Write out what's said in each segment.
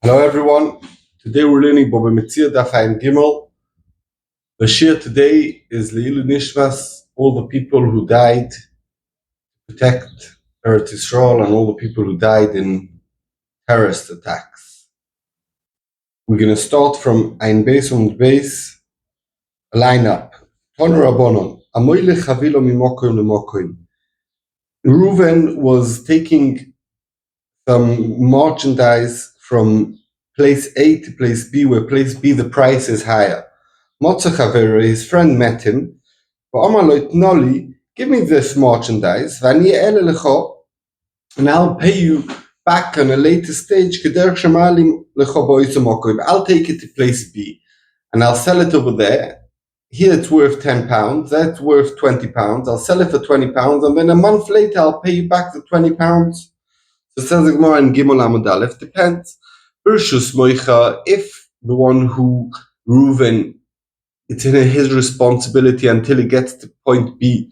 Hello everyone. Today we're learning mציעא Daf Hayomi. The shir today is Leilu Nishmas, all the people who died to protect Eretz Yisrael and all the people who died in terrorist attacks. We're going to start from Ein Beis und Beis, a line-up. Ton Rabbanon, Amoyle Chavilo Mimokoim Lemokoim. Reuven was taking some merchandise from place A to place B, where place B the price is higher. Motza his friend met him. Noli, give me this merchandise, and I'll pay you back on a later stage. I'll take it to place B, and I'll sell it over there. Here it's worth £10, that's worth £20. I'll sell it for £20, and then a month later I'll pay you back the £20. So says the Gemara in Gimel Amud Aleph, depends. If the one who Reuven, it's in his responsibility until he gets to point B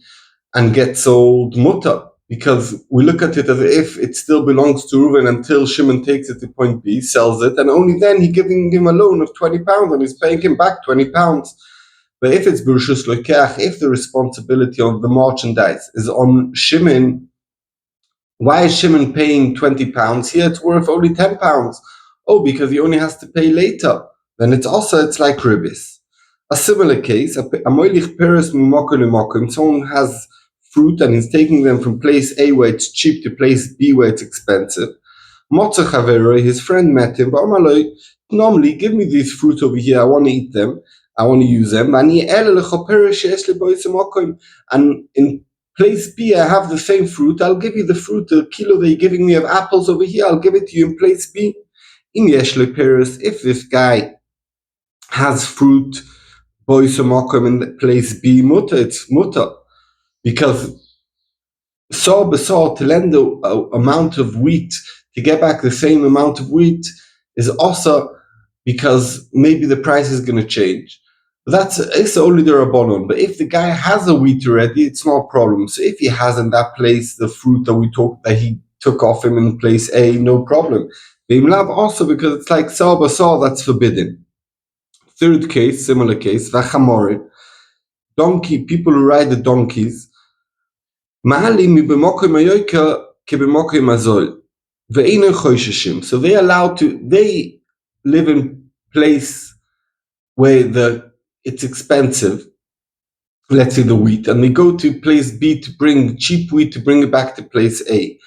and gets sold mutter, because we look at it as if it still belongs to Reuven until Shimon takes it to point B, sells it, and only then he's giving him a loan of £20 and he's paying him back £20. But if it's Bershus Lokeach, if the responsibility of the merchandise is on Shimon, why is Shimon paying £20? Here it's worth only £10. Oh, because he only has to pay later. Then it's like ribis. A similar case, someone has fruit and he's taking them from place A where it's cheap to place B where it's expensive. His friend met him, normally give me these fruit over here, I want to eat them, I want to use them. And in place B, I have the same fruit, I'll give you the fruit, the kilo that you're giving me of apples over here, I'll give it to you in place B. If this guy has fruit, in place B, mutter, it's mutter. Because to lend the amount of wheat, to get back the same amount of wheat, is also because maybe the price is going to change. It's only the Rabbanon. But if the guy has a wheat already, it's not a problem. So if he has in that place the fruit that he took off him in place A, no problem. Also because it's like saw, that's forbidden. Third case, similar case, vachamorin, donkey, people who ride the donkeys. So they live in place where it's expensive, let's say the wheat, and they go to place B to bring cheap wheat to bring it back to place A.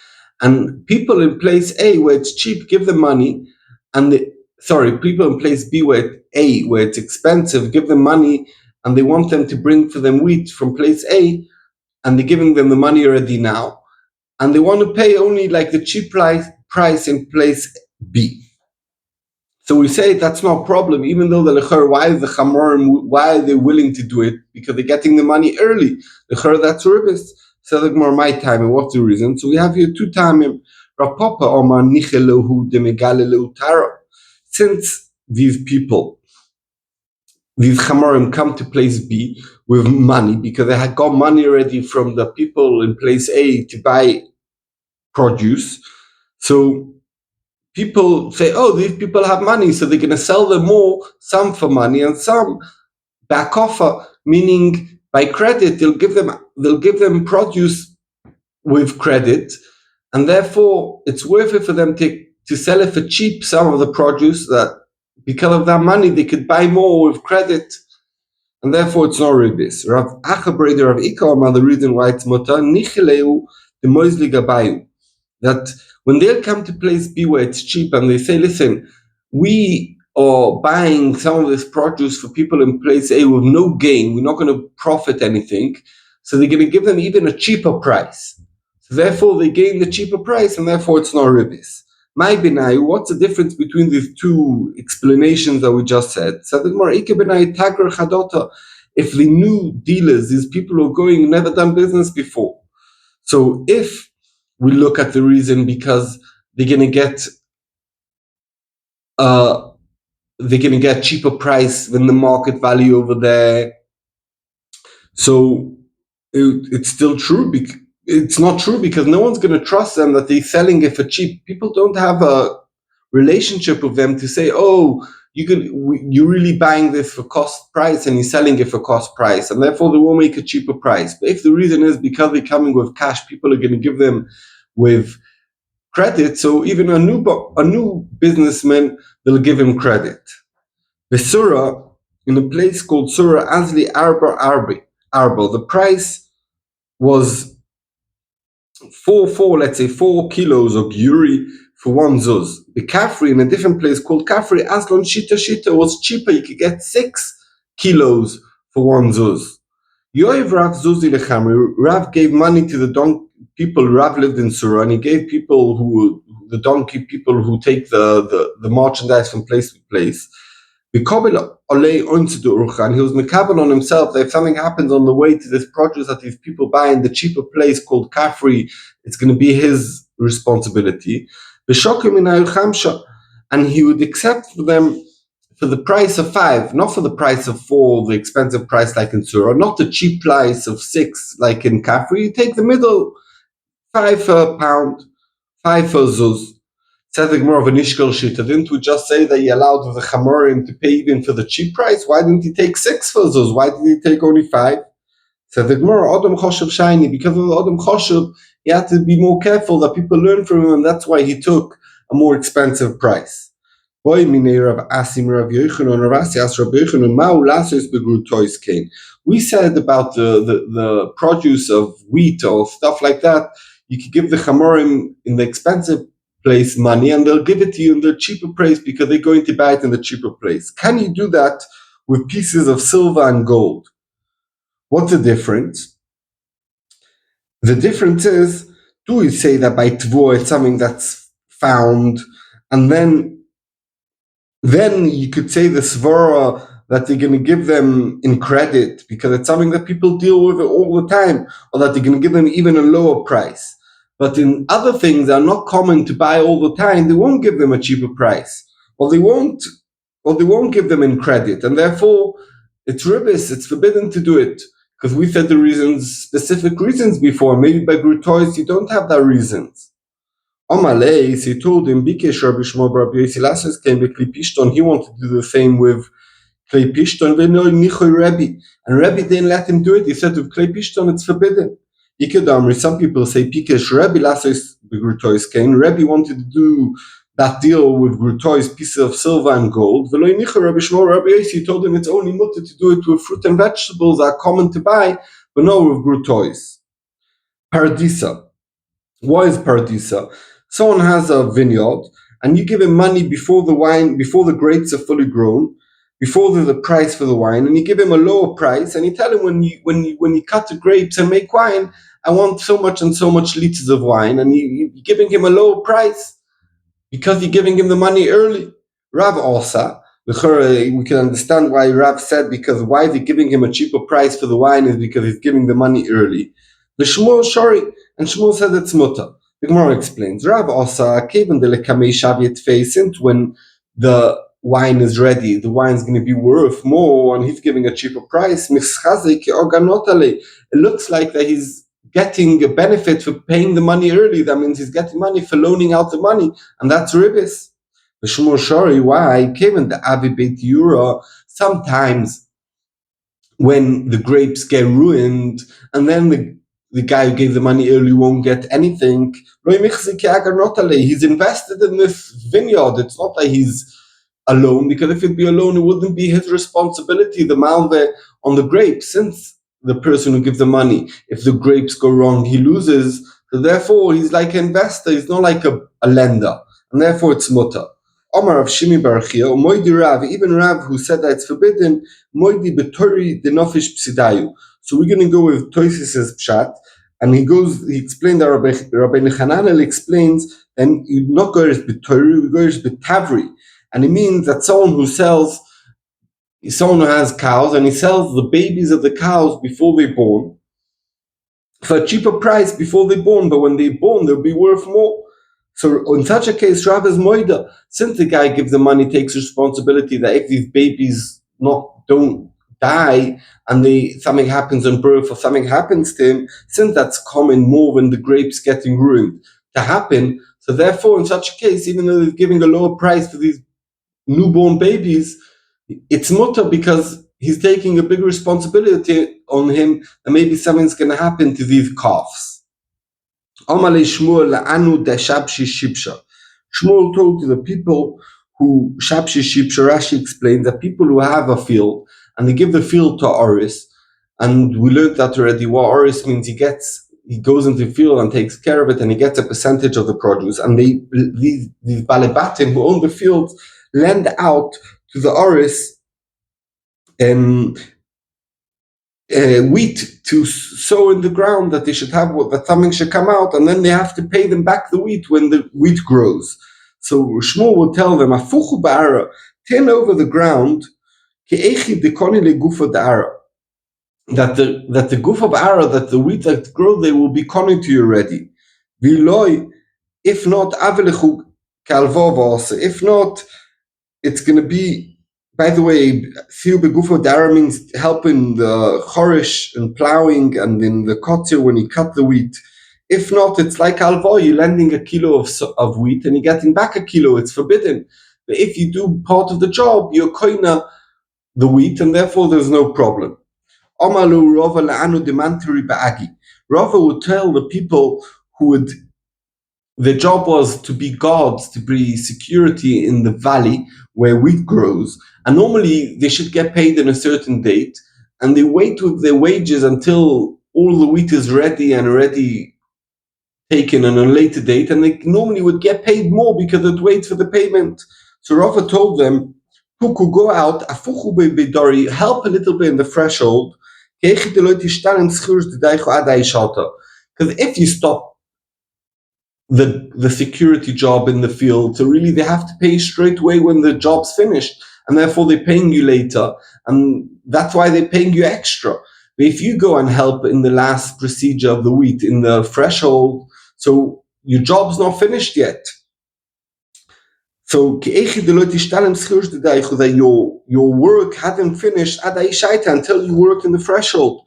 And people in place A where it's cheap give them money, people in place B where it's expensive give them money, and they want them to bring for them wheat from place A, and they're giving them the money already now, and they want to pay only like the cheap price in place B. So we say that's not a problem, even though why are they willing to do it? Because they're getting the money early. That's ribis. So the Gemara, my time, and what's the reason? So we have here two timing. Since these people, these Chamorim, come to place B with money, because they had got money already from the people in place A to buy produce, so people say, oh, these people have money, so they're going to sell them more, some for money and some back offer, meaning by credit, they'll give them produce with credit, and therefore it's worth it for them to sell it for cheap, some of the produce, that because of that money they could buy more with credit, and therefore it's not ribis. Rav Achabreder Rav Ikar, the reason why it's mutar, nichileu the moizli gabayu, that when they'll come to place B where it's cheap and they say, listen, we are buying some of this produce for people in place A with no gain, we're not going to profit anything, so they're going to give them even a cheaper price. So therefore they gain the cheaper price, and therefore it's not ribis. My benai, what's the difference between these two explanations that we just said? So the Gemara, Ike benai tagr chadota, if the new dealers, these people who are going, never done business before. So if we look at the reason because they're going to get cheaper price than the market value over there. So it's still true. It's not true because no one's going to trust them that they're selling it for cheap. People don't have a relationship with them to say, oh, you're really buying this for cost price and you're selling it for cost price, and therefore they will make a cheaper price. But if the reason is because they're coming with cash, people are going to give them with credit, so even a new businessman, they'll give him credit. The surah, in a place called Surah Azli Arba, the price was 4 kilos of Yuri for one zuz. The Kafri, in a different place called Kafri, Aslan Shita was cheaper. You could get 6 kilos for one zuz. Yoiv Rav Zuzi Lechamri, Rav gave money to the people. Rav lived in Surah, and he gave the donkey people who take the merchandise from place to place. And he was mekabel on himself that if something happens on the way to this produce that these people buy in the cheaper place called Kafri, it's going to be his responsibility. And he would accept for them for the price of 5, not for the price of 4, the expensive price like in Surah, not the cheap price of 6 like in Kafri. You take the middle, 5 for a pound, 5 for zuz. Says the Gemara of an Ishkal Shita, didn't we just say that he allowed the Chamorim to pay even for the cheap price? Why didn't he take 6 for those? Why did he take only 5? Says the Gemara, Adam Choshev Shiny, because of Adam Choshev, he had to be more careful that people learn from him, and that's why he took a more expensive price. We said about the produce of wheat or stuff like that. You could give the Chamorim in the expensive place money, and they'll give it to you in the cheaper place because they're going to buy it in the cheaper place. Can you do that with pieces of silver and gold? What's the difference? The difference is, do we say that by Tvuah it's something that's found, and then you could say the Svara that they're going to give them in credit because it's something that people deal with all the time, or that they're going to give them even a lower price. But in other things that are not common to buy all the time, they won't give them a cheaper price, or they won't give them in credit, and therefore it's ribis, it's forbidden to do it, because we said the specific reasons before. Maybe by Grutois you don't have that reasons. Omaleis, he told him, Bikesh Rabbi Shmuel bar Rabbi Yossi Lasses came with Klei Pishton. He wanted to do the same with Klei Pishton, and Rabbi didn't let him do it. He said with Klei Pishton it's forbidden. Some people say Pikesh Rabbi Lasses Grutois came. Rabbi wanted to do that deal with Grutois, pieces of silver and gold. Rabbi Shmuel Rabbi Yossi told him it's only mutter to do it with fruit and vegetables that are common to buy, but not with Grutois. Paradisa. Why is Paradisa? Someone has a vineyard, and you give him money before the grapes are fully grown, before there's a price for the wine, and you give him a lower price, and you tell him when you cut the grapes and make wine, I want so much and so much liters of wine, and you're giving him a lower price because you're giving him the money early. Rav also, we can understand why Rav said, because why they're giving him a cheaper price for the wine is because he's giving the money early. The Shmuel Shari, and Shmuel said it's mutter. The Gemara explains, Rav Osa, since when the wine is ready, the wine is going to be worth more, and he's giving a cheaper price. It looks like that he's getting a benefit for paying the money early. That means he's getting money for loaning out the money, and that's ribis. The Shmuel Shari, why? Given the Avi Beit Yura, sometimes when the grapes get ruined, and then the guy who gave the money early won't get anything. He's invested in this vineyard. It's not that he's alone, because if he'd be alone, it wouldn't be his responsibility, the malve on the grapes, since the person who gives the money, if the grapes go wrong, he loses. So therefore, he's like an investor. He's not like a lender. And therefore, it's mutter. Omar of Shimi Barachia, Moidi Rav, even Rav who said that it's forbidden, Moidi Betori Denofish Psidayu. So we're going to go with Toysis's Pshat, and he explained that Rabbi Nechananel explains, and you not go as Betori, you go as Betavri. And it means that someone who has cows, and he sells the babies of the cows before they're born, for a cheaper price before they're born, but when they're born, they'll be worth more. So in such a case, Rav is moida. Since the guy gives the money, takes responsibility that if these babies don't die and something happens on birth or something happens to him, since that's common more when the grapes getting ruined, to happen. So therefore, in such a case, even though they're giving a lower price for these newborn babies, it's mutter because he's taking a big responsibility on him, and maybe something's going to happen to these calves. Shmuel told to the people who Shabshi Shibsha, Rashi explained that people who have a field and they give the field to Oris, and we learned that already. What Oris means, he goes into the field and takes care of it, and he gets a percentage of the produce. And these balebatim who own the fields lend out to the Oris wheat to sow in the ground, that they should have the thumbing should come out, and then they have to pay them back the wheat when the wheat grows. So Shmuel will tell them, "Afuchu ba'ara, turn over the ground, ke'echi dekoni legufa da'ara." That the goof of ara, that the wheat that grow, they will be conning to you already. V'loi, if not, avelechu kalvovos. If not, it's going to be. By the way, siu beguf of dara means helping the chorish and plowing, and in the kotzir when you cut the wheat. If not, it's like alvo, you're lending a kilo of wheat and you're getting back a kilo. It's forbidden. But if you do part of the job, you're koina the wheat, and therefore there's no problem. Omalu Rava la'anu demanturi ba'agi. Rava would tell the people who their job was to be guards, to be security in the valley where wheat grows, and normally they should get paid in a certain date, and they wait with their wages until all the wheat is ready and already taken on a later date, and they normally would get paid more because it waits for the payment. So Rava told them, who could go out, afuchu beidori, help a little bit in the threshold, because if you stop the security job in the field, so really they have to pay straight away when the job's finished, and therefore they're paying you later, and that's why they're paying you extra. But if you go and help in the last procedure of the wheat, in the threshold, so your job's not finished yet. So that your work hadn't finished until you work in the threshold.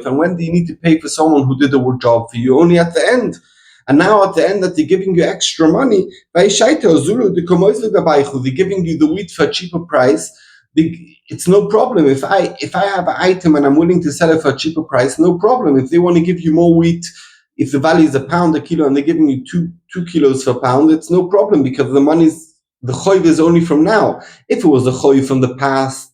And when do you need to pay for someone who did the job for you? Only at the end. And now at the end that they're giving you extra money, they're giving you the wheat for a cheaper price. It's no problem. If I have an item and I'm willing to sell it for a cheaper price, no problem. If they want to give you more wheat, if the value is £1 a kilo and they're giving you two kilos for a pound, it's no problem, because the choiv is only from now. If it was a choiv from the past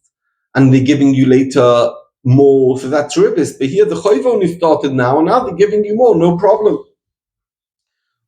and they're giving you later more, so that's ribis. But here the choiv only started now, and now they're giving you more, no problem.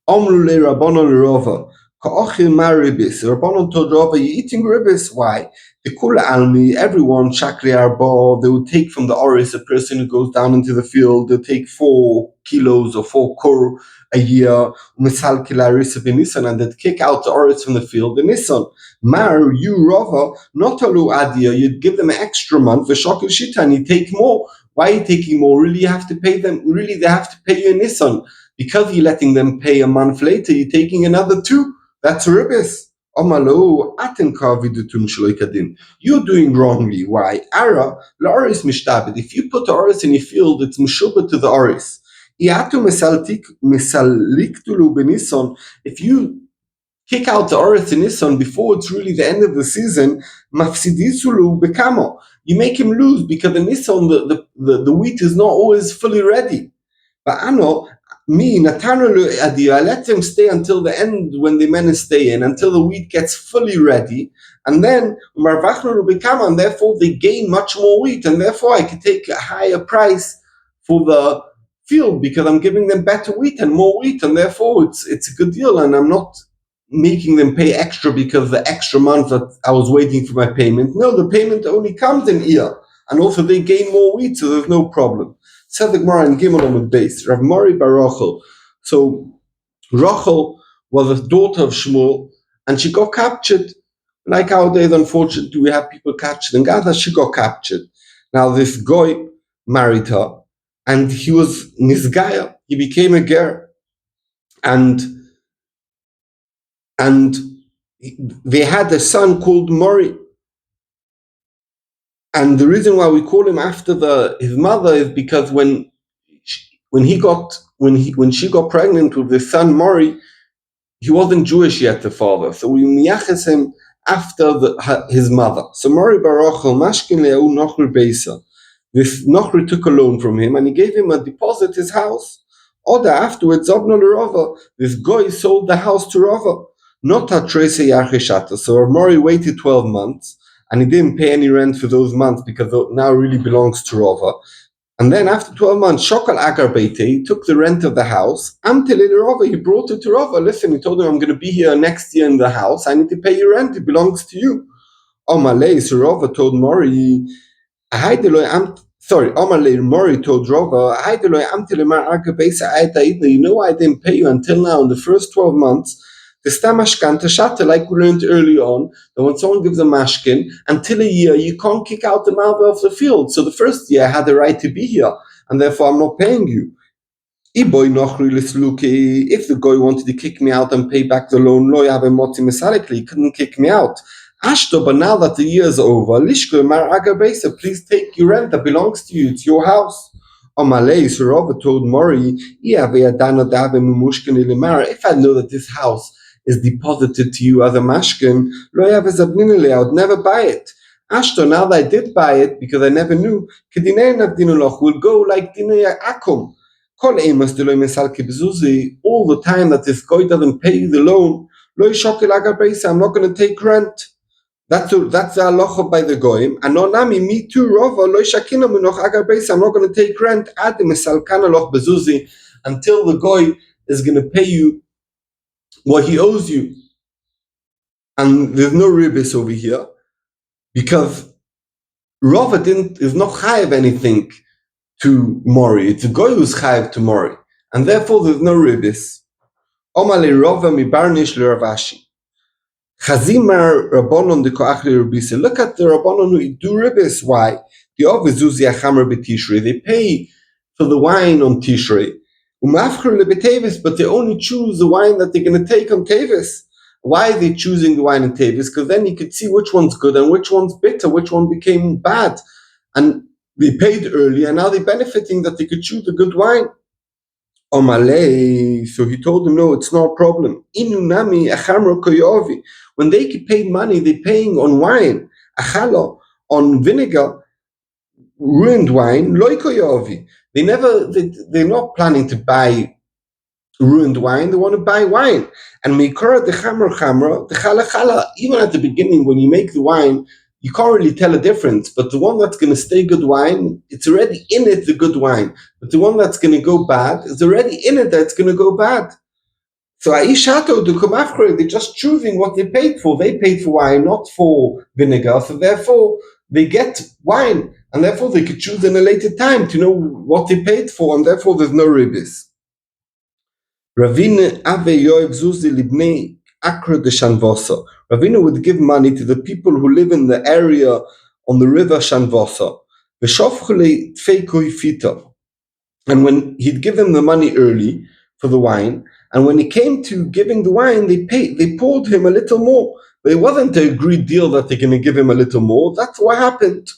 Omru le Rabbanon Rova, ka'ochil ma ribis. Rabbanon told Rova, you're eating ribis. Why? The kula almi, everyone, shakli arba, they would take from the oris, a person who goes down into the field, they'll take 4 kilos or 4 kur a year, misal kilarisa b'nisan, and they'd kick out the oris from the field in Nisan. Mar, you Rava, not alu adia, you'd give them an extra month, v'shokil shita, and you take more. Why are you taking more? Really, you have to pay them, really, they have to pay you in Nisan. Because you're letting them pay a month later, you're taking another 2. That's ribis. You're doing wrongly. Why? Ara, the oris mishtabed. If you put the oris in your field, it's mishubah to the oris. If you kick out the oris in Nisan before it's really the end of the season, you make him lose, because in Nisan the wheat is not always fully ready. But I let them stay until the end when the men stay in, until the wheat gets fully ready, and then and therefore they gain much more wheat, and therefore I can take a higher price for the field because I'm giving them better wheat and more wheat, and therefore it's a good deal, and I'm not making them pay extra because the extra month that I was waiting for my payment. No, the payment only comes in year, and also they gain more wheat, so there's no problem. Said the Gemara in Gimel on the base, Rav Mori bar Rachel. So Rachel was a daughter of Shmuel, and she got captured. Like nowadays, unfortunately, we have people captured in Gaza. She got captured. Now this guy married her, and he was nisgaya. He became a ger, and they had a son called Mori. And the reason why we call him after his mother is because when he got when she got pregnant with the son Mori, he wasn't Jewish yet, the father. So we miyaches him after his mother. So Mori Baruchel Mashkin Le'u Nochri Beisa. This Nochri took a loan from him and he gave him a deposit, his house. Oda afterwards, Zobno Rava, this guy sold the house to Rava. Not a Trese Yacheshata. So Mori waited 12 months and he didn't pay any rent for those months because it now really belongs to Rava. And then after 12 months, Shokal Agar Beite, he took the rent of the house. Amtele Rava, he brought it to Rava. Listen, he told him, I'm going to be here next year in the house. I need to pay your rent. It belongs to you. Omalei, so Rava told Mori, Omalei, Mori told Rava, you know why I didn't pay you until now in the first 12 months? The stamashkanta shata, like we learned early on, that when someone gives a mashkin, until a year, you can't kick out the malva off the field. So the first year I had the right to be here, and therefore I'm not paying you. If the guy wanted to kick me out and pay back the loan, he couldn't kick me out. Ashto, but now that the year is over, please take your rent that belongs to you, it's your house. Omalei, so Rava told Mori, if I know that this house is deposited to you as a mashkin, I would never buy it. Ashto, now that I did buy it, because I never knew, will go like dinei akum. All the time that this guy doesn't pay the loan, I'm not going to take rent. That's the halacha by the goyim. And nami, me too, Rava, I'm not going to take rent until the guy is going to pay you what he owes you. And there's no ribis over here because Rava is not chayav anything to Mori. It's a guy who's chayav to Mori. And therefore there's no ribis. Omale Rava mi barnish le Ravashi. Chazimar Rabbanon de Koachli Rubisa. Look at the Rabbanon who do ribis. Why? The Ovizuzi Achamer b'Tishrei. They pay for the wine on Tishrei. Umafcher le b'Tevis, but they only choose the wine that they're going to take on Tevis. Why are they choosing the wine on Tevis? Because then you could see which one's good and which one's bitter, which one became bad. And they paid early, and now they're benefiting that they could choose the good wine. Omalei, so he told them, no, it's not a problem. Inunami achamro koyovi. When they paid money, they're paying on wine. Achalo, on vinegar, ruined wine, loy koyovi. They're not planning to buy ruined wine, they want to buy wine. And mikora de chamra, de chala. Even at the beginning, when you make the wine, you can't really tell a difference, but the one that's going to stay good wine, it's already in it, the good wine. But the one that's going to go bad is already in it that it's going to go bad. So Aishato, the Kumafkre, they're just choosing what they paid for. They paid for wine, not for vinegar, so therefore they get wine, and therefore they could choose in a later time to know what they paid for, and therefore there's no ribis. Ravina Ave Yoev Zuzi Libnei Akra de Shanvosa. Ravina would give money to the people who live in the area on the river Shanvosa. And when he'd give them the money early for the wine, and when he came to giving the wine, they poured him a little more. But it wasn't an agreed deal that they're going to give him a little more. That's what happened.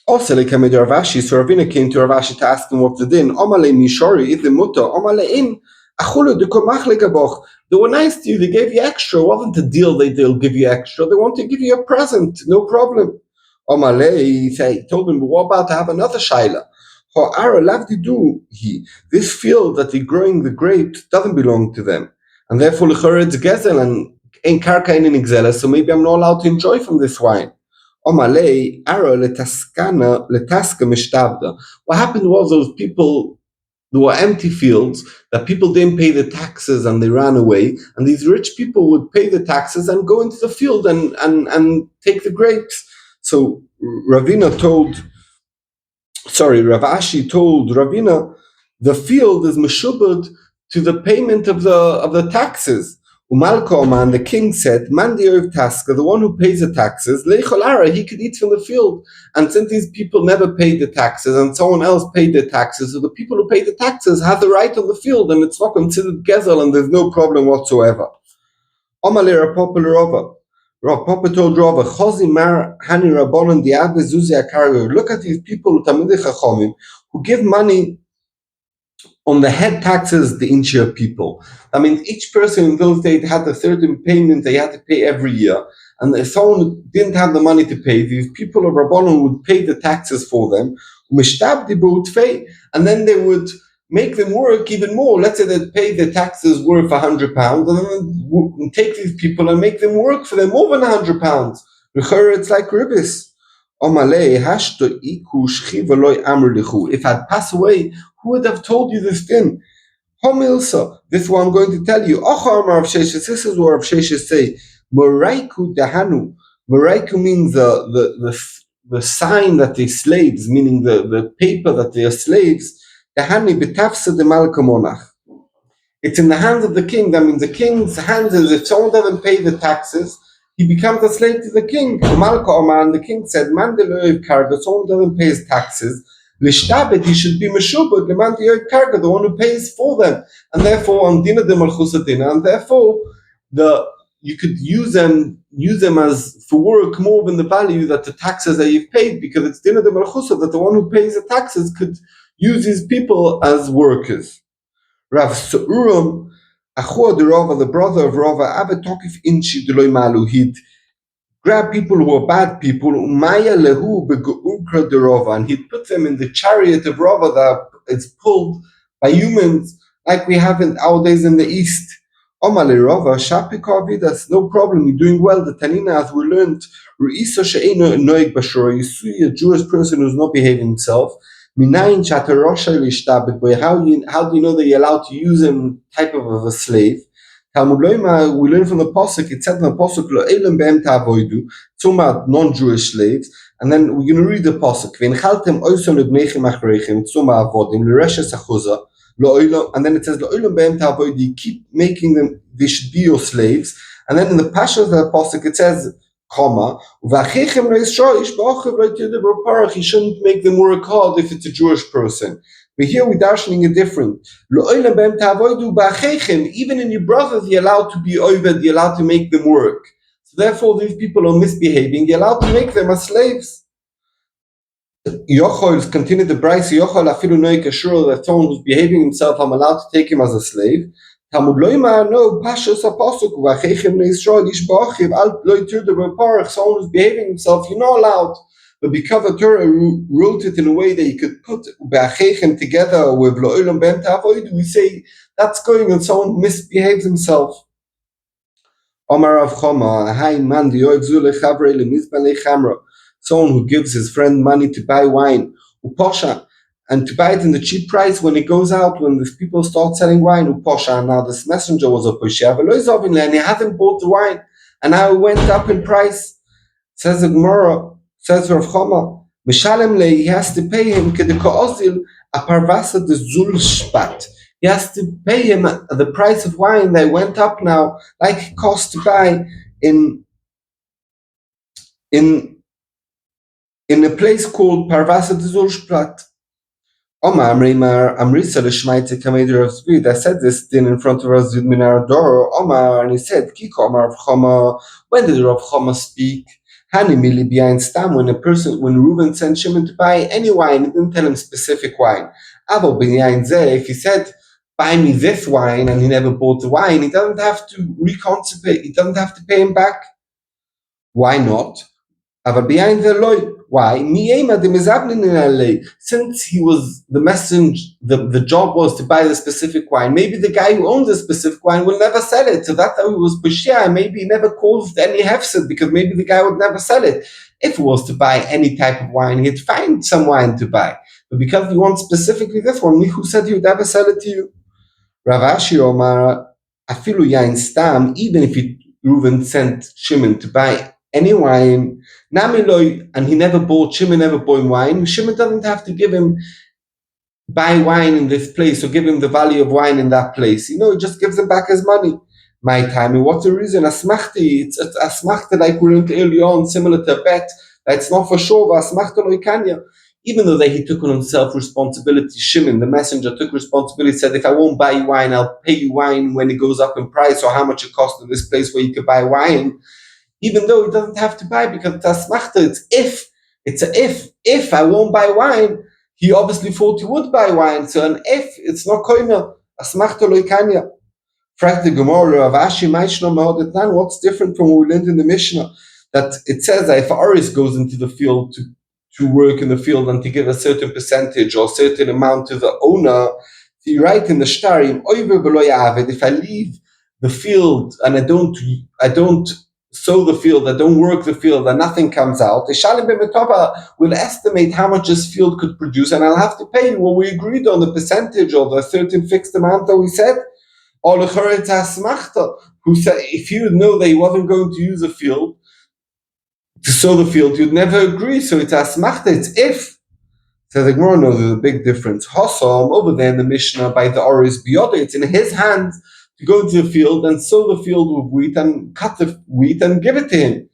Also, like Ravashi, so Ravina came to Ravashi to ask him what's the din. Omale mishori is the mutter. Omale in achulu de komach legaboch. They were nice to you. They gave you extra. It wasn't a deal. They'll give you extra. They want to give you a present. No problem. Omale, he told him, but what about to have another shaila? This field that they're growing the grapes doesn't belong to them, and therefore it's gezel and ain't karka in exela. So maybe I'm not allowed to enjoy from this wine. What happened was those people, there were empty fields that people didn't pay the taxes and they ran away, and these rich people would pay the taxes and go into the field and take the grapes. So Ravashi told Ravina, the field is meshubad to the payment of the taxes. Umalkoma, and the king said, Man the tasker, the one who pays the taxes, leicholara, he could eat from the field. And since these people never paid the taxes and someone else paid the taxes, so the people who pay the taxes have the right on the field, and it's not considered gezel, and there's no problem whatsoever. Omalera popular over. Papa told Rava, Chozi Mar Hani Rabbanon Diave Zuzi Akar. Look at these people, Talmidei Chachomim, who give money on the head taxes the insured people. I mean, each person in those days had a certain payment they had to pay every year. And if someone didn't have the money to pay, these people of Rabbanon would pay the taxes for them, and then they would make them work even more. Let's say they pay the taxes worth £100, and then take these people and make them work for them more than £100. It's like ribis. If I'd pass away, who would have told you this thing? Homilsa, this is what I'm going to tell you. This is what Rav Sheshes say. Moraiku dahanu. Moraiku means the sign that they're slaves, meaning the paper that they are slaves. Dahani betafsa de malkamonach. It's in the hands of the king. That means the king's hands is if someone doesn't pay the taxes, he becomes a slave to the king. Malka Oman, the king said, Man de karga, someone doesn't pay his taxes. Lishtabet, he should be meshubad, the man de karga, the one who pays for them. And therefore, on dina de malchusadina, and therefore, you could use them as for work more than the value that the taxes that you've paid, because it's dina de malchusa that the one who pays the taxes could use these people as workers. Rav Sa'uram, Achua de Rava, the brother of Rava, Avetokif Inchi Deloy Malu, he'd grab people who are bad people, Maya Lehu Begu'ukra de Rava, and he'd put them in the chariot of Rava that is pulled by humans, like we have in our days in the East. Omale Rava, Shapika that's no problem, you're doing well. The Tanina, as we learned, Ru'isa She'ena Noeg Bashura, you see a Jewish person who's not behaving himself. How do you know that you're allowed to use him type of a slave? Talmud Loima, we learn from the Pasuk, it said in the Pasuk, Lo Elam Be'em Ta'avoidu, it's about non-Jewish slaves, and then we're going to read the Pasuk, V'enchaltem oison lebnechem achreichem, it's about avodim, l'reshes achuza, and then it says, Lo Elam Be'em Ta'avoidu, you keep making them, they should be your slaves, and then in the Pasuk of the Pasuk, it says, comma, he shouldn't make them work hard if it's a Jewish person. But here we're darshaning it different. Even in your brothers, you're allowed to be oved, you're allowed to make them work. So therefore, these people are misbehaving, you're allowed to make them as slaves. Yochol continued the Bryce, Yochol afilu noik ashur, that someone who's behaving himself, I'm allowed to take him as a slave. Talmud Loima, no, Pashas Apostle, Vachechem Israel, Ishbachiv, Al Loitur the Reparach, someone who's behaving himself, you're not allowed. But because the Torah wrote it in a way that you could put Bachechem together with Lo'ilam Ben Tavoid, we say that's going on someone misbehaves himself. Omar Rav Choma, Hai Man, the Yoiv Zule Chabre, Lemizban Lechamra, someone who gives his friend money to buy wine, Uposha, and to buy it in the cheap price when it goes out, when the people start selling wine, Uposha, now this messenger was a Posha, and he hadn't bought the wine, and now it went up in price. Says the Gemara, says Rav Choma, Mishalem le, he has to pay him, Kedeka'ozil, a parvasa de Zulshpat. He has to pay him the price of wine that went up now, like it cost to buy in a place called Parvasa de Zulshpat. Omar Amrimar Amrisa Lishmaite Kameder of Speed. I said this thing in front of us with Minar Doro, Omar, and he said, Kiko Omar Rav Choma, when did Rav Choma speak? Hani Mili behind Stam, when Reuben sent Shimon to buy any wine, he didn't tell him specific wine. Avo behind Zeh, if he said, buy me this wine, and he never bought the wine, he doesn't have to reconcipate, he doesn't have to pay him back. Why not? Ava behind the loy. Why? Since he was the messenger, the job was to buy the specific wine. Maybe the guy who owns the specific wine will never sell it. So that's how he was Peshia. Maybe he never caused any hefset because maybe the guy would never sell it. If it was to buy any type of wine, he'd find some wine to buy. But because he wants specifically this one, who said he would never sell it to you? Rav Ashi Omar, Afilu Yain Stam, even if Reuven sent Shimon to buy any wine, Namiloi, and he never bought, Shimon never bought wine, Shimon doesn't have to give him, buy wine in this place or give him the value of wine in that place. He just gives him back his money. My time, what's the reason? Asmachti, it's asmachta like we learned earlier on, similar to a bet, that's not for sure, asmachta loikanya. Even though that he took on himself responsibility, Shimon, the messenger, took responsibility, said, if I won't buy you wine, I'll pay you wine when it goes up in price or how much it costs in this place where you could buy wine. even though he doesn't have to buy because it's asmachta. It's a if I won't buy wine, he obviously thought he would buy wine. So an if, it's not koina, asmachta loikanya. Frag the Gemara of Ashi Maishno Ma'odet. What's different from what we learned in the Mishnah? That it says that if Aryeh goes into the field to work in the field and to give a certain percentage or a certain amount to the owner, so you write in the Shtarim, if I leave the field and I don't sow the field, I don't work the field, and nothing comes out, the will estimate how much this field could produce, and I'll have to pay you what we agreed on, the percentage or the certain fixed amount that we said. Or who said if you would know that he wasn't going to use a field to sow the field, you'd never agree. So it's asmachta, it's if. So the Gemara knows there's a big difference. Hossam over there in the Mishnah by the Aryeh Biyoda, it's in his hands to go into the field and sow the field with wheat and cut the wheat and give it to him.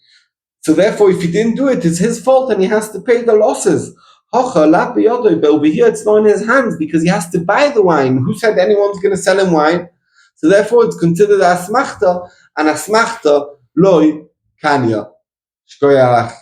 So therefore, if he didn't do it, it's his fault and he has to pay the losses. But over here, it's not in his hands because he has to buy the wine. Who said anyone's going to sell him wine? So therefore, it's considered asmachta, and asmachta loy kanya. Shkoyach.